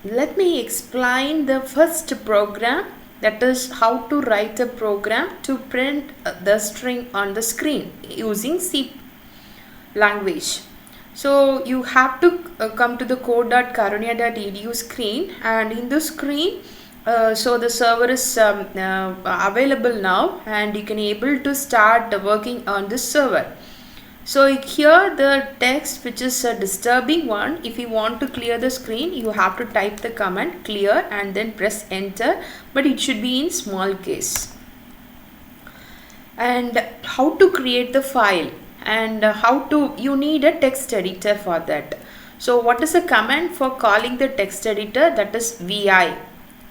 let me explain the first program, that is how to write a program to print the string on the screen using C language. So you have to come to the code.karunya.edu screen, and in the screen so the server is available now, and you can able to start working on this server. So here the text, which is a disturbing one, if you want to clear the screen, you have to type the command clear and then press enter, but it should be in small case. And how to create the file, and you need a text editor for that. So what is the command for calling the text editor? That is vi.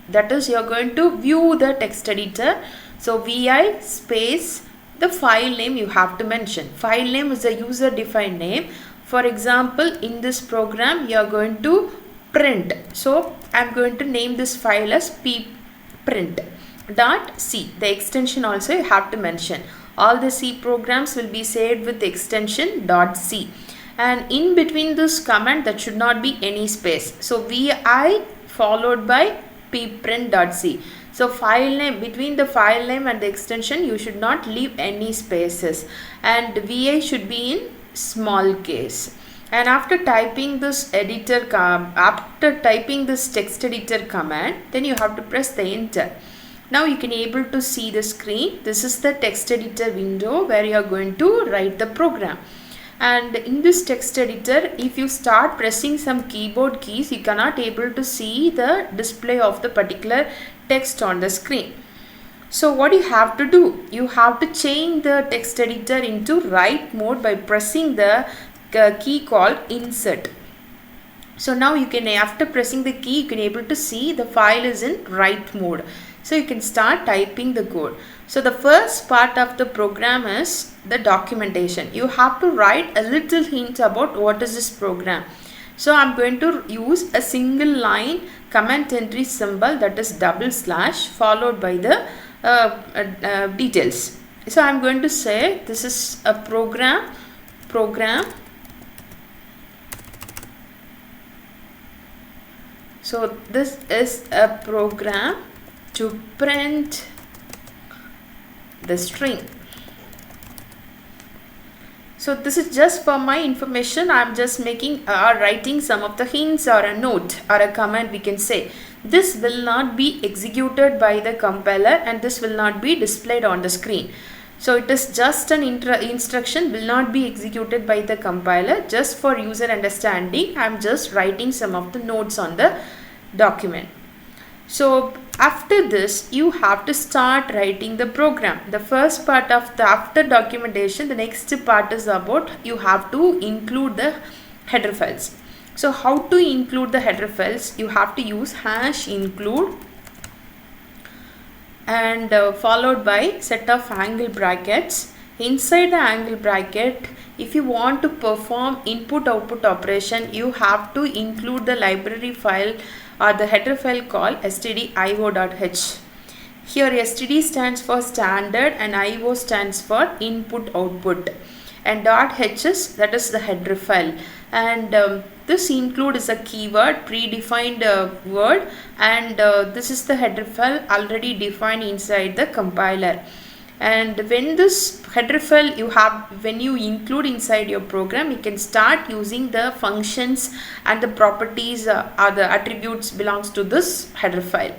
That is, you are going to view the text editor. So vi space the file name you have to mention. File name is a user defined name. For example, in this program you are going to print. So I am going to name this file as pprint.c. The extension also you have to mention. All the C programs will be saved with the extension .c. And in between this command, that should not be any space. So vi followed by pprint.c. So file name, between the file name and the extension, you should not leave any spaces, and vi should be in small case. And after typing this text editor command, then you have to press the enter. Now you can able to see the screen. This is the text editor window where you are going to write the program. And in this text editor, if you start pressing some keyboard keys, you cannot able to see the display of the particular text on the screen. So what you have to do? You have to change the text editor into write mode by pressing the key called insert. So now you can, after pressing the key, you can able to see the file is in write mode. So you can start typing the code. So the first part of the program is the documentation. You have to write a little hint about what is this program. So I'm going to use a single line comment entry symbol, that is / followed by the details. So I'm going to say this is a program. So this is a program to print the string. So this is just for my information. I am just making or writing some of the hints or a note or a comment, we can say. This will not be executed by the compiler, and this will not be displayed on the screen. So it is just an instruction, will not be executed by the compiler. Just for user understanding, I am just writing some of the notes on the document. So after this, you have to start writing the program. The first part of the after documentation, the next part is about you have to include the header files. So how to include the header files? You have to use #include and followed by set of angle brackets. Inside the angle bracket, if you want to perform input-output operation, you have to include the library file or the header file called stdio.h. Here std stands for standard and io stands for input-output, and .h is, that is the header file. And this include is a keyword, predefined word, and this is the header file already defined inside the compiler. And when this header file when you include inside your program, you can start using the functions and the properties or the attributes belongs to this header file.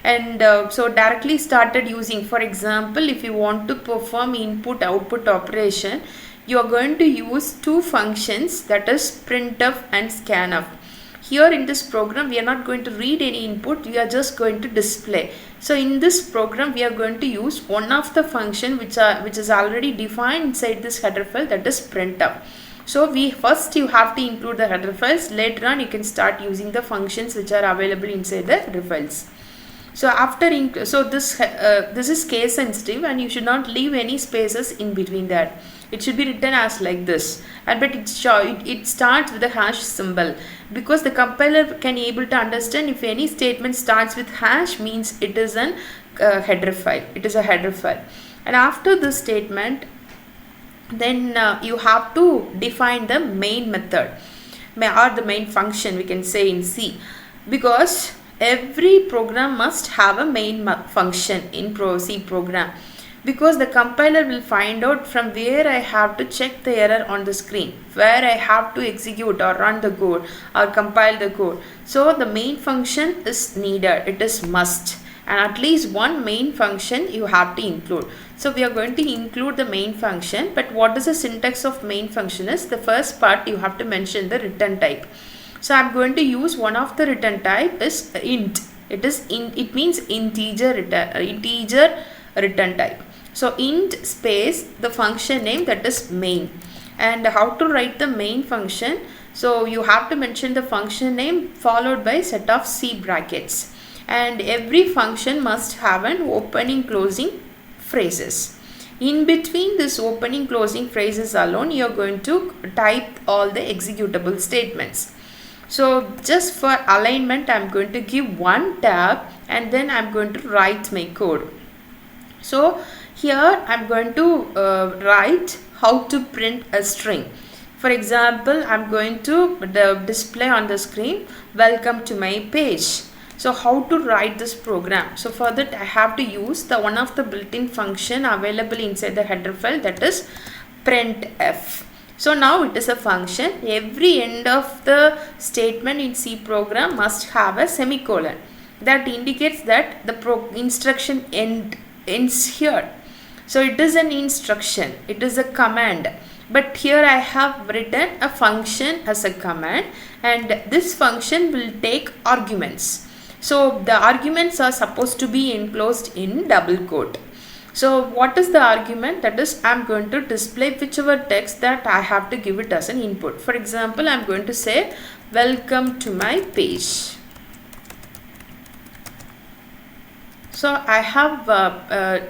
And so directly started using, for example, if you want to perform input output operation, you are going to use two functions, that is printf and scanf. Here in this program, we are not going to read any input, we are just going to display. So in this program, we are going to use one of the function which is already defined inside this header file, that is printf. So first you have to include the header files. Later on, you can start using the functions which are available inside the header files. So this is case sensitive, and you should not leave any spaces in between that. It should be written as like this, but it starts with a # symbol, because the compiler can able to understand if any statement starts with # means it is an header file. It is a header file. And after this statement, then you have to define the main method or the main function, we can say in C. because every program must have a main function in C program, because the compiler will find out from where I have to check the error on the screen, where I have to execute or run the code or compile the code. So the main function is needed, it is must, and at least one main function you have to include. So we are going to include the main function, but what is the syntax of main function is, the first part you have to mention the return type. So I'm going to use one of the return type is int. It means integer return type. So int space the function name, that is main. And how to write the main function? So you have to mention the function name followed by set of C brackets. And every function must have an opening closing phrases. In between this opening closing phrases alone, you are going to type all the executable statements. So just for alignment, I am going to give one tab and then I am going to write my code. So here I am going to write how to print a string. For example, I am going to display on the screen, welcome to my page. So how to write this program? So for that I have to use the one of the built-in function available inside the header file, that is printf. So now it is a function. Every end of the statement in C program must have a semicolon. That indicates that the instruction ends here. So it is an instruction, it is a command. But here I have written a function as a command, and this function will take arguments. So the arguments are supposed to be enclosed in double quote. So what is the argument? That is, I am going to display whichever text that I have to give it as an input. For example, I am going to say welcome to my page. So I have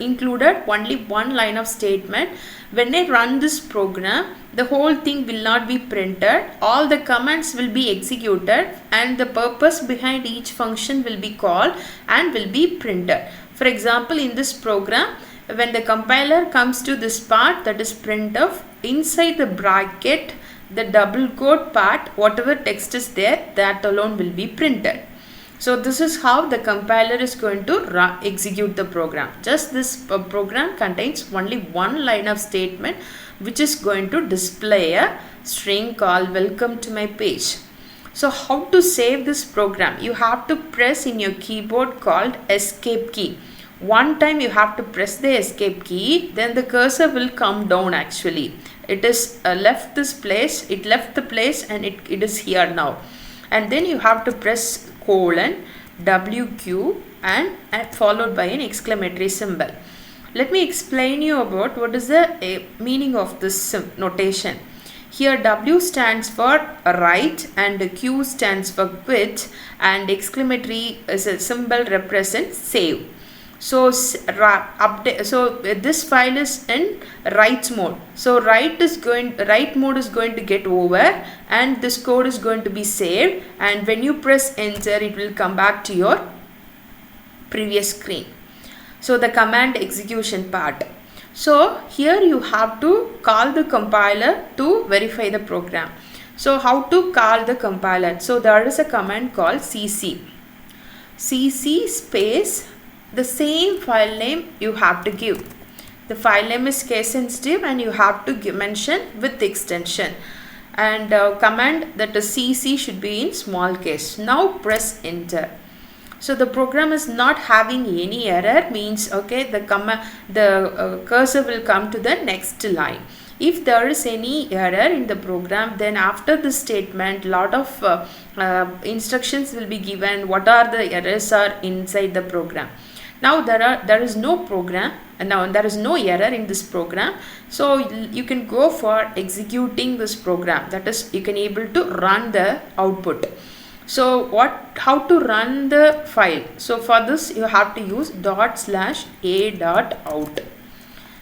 included only one line of statement. When I run this program, the whole thing will not be printed. All the commands will be executed and the purpose behind each function will be called and will be printed. For example, in this program, when the compiler comes to this part, that is printf, inside the bracket, the double quote part, whatever text is there, that alone will be printed. So this is how the compiler is going to execute the program. Just this program contains only one line of statement which is going to display a string called welcome to my page. So how to save this program? You have to press in your keyboard called escape key. One time you have to press the escape key, then the cursor will come down actually. It is left this place, it left the place and it is here now. And then you have to press colon WQ and followed by an exclamatory symbol. Let me explain you about what is the meaning of this notation. Here W stands for write and Q stands for quit and exclamatory as a symbol represents save. So this file is in write mode. So write mode is going to get over and this code is going to be saved, and when you press enter it will come back to your previous screen. So the command execution part. So here you have to call the compiler to verify the program. So how to call the compiler? So there is a command called cc space the same file name you have to give. The file name is case sensitive and you have to mention with extension, and command that is cc should be in small case. Now press enter. So the program is not having any error, means okay, the cursor will come to the next line. If there is any error in the program, then after the statement lot of instructions will be given what are the errors are inside the program. Now there is no program, now there is no error in this program, so you can go for executing this program, that is you can able to run the output. So how to run the file? So for this you have to use ./a.out.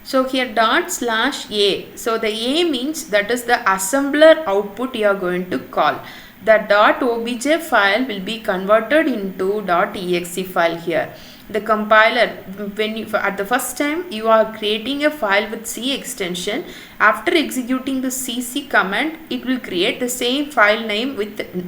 So here ./a, so the a means that is the assembler output you are going to call. The .obj file will be converted into .exe file here. The compiler, when you at the first time you are creating a file with C extension, after executing the cc command it will create the same file name with